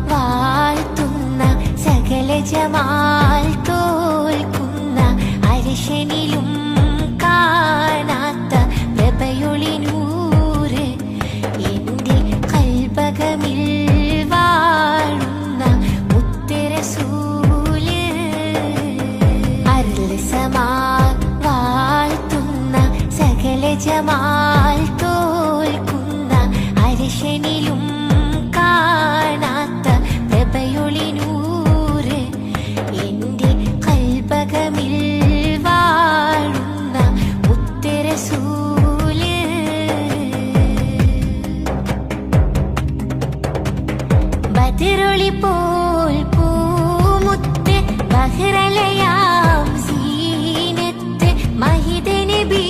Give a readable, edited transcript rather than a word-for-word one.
വാഴ്ത്തുന്ന സകല ജമാൽ തോൽക്കുന്ന അരിശനിലും കാണാത്ത പ്രഭയൊളി നൂറ് എന്റെ കൽബകമിൽ വാഴുന്ന മുത്തറസൂല് വാഴ്ത്തുന്ന സകല ജമാൽ തോൽക്കുന്ന അരിശനിലും കാണാത്ത പ്രഭയൊളി നൂറ് എന്റെ കൽബകമിൽ വാഴുന്ന മുത്തറസൂല് ബദറൊളി പോൽ പൂമുത്ത് ബഹ്റലയാം സീനത്ത് മഹിദ നബി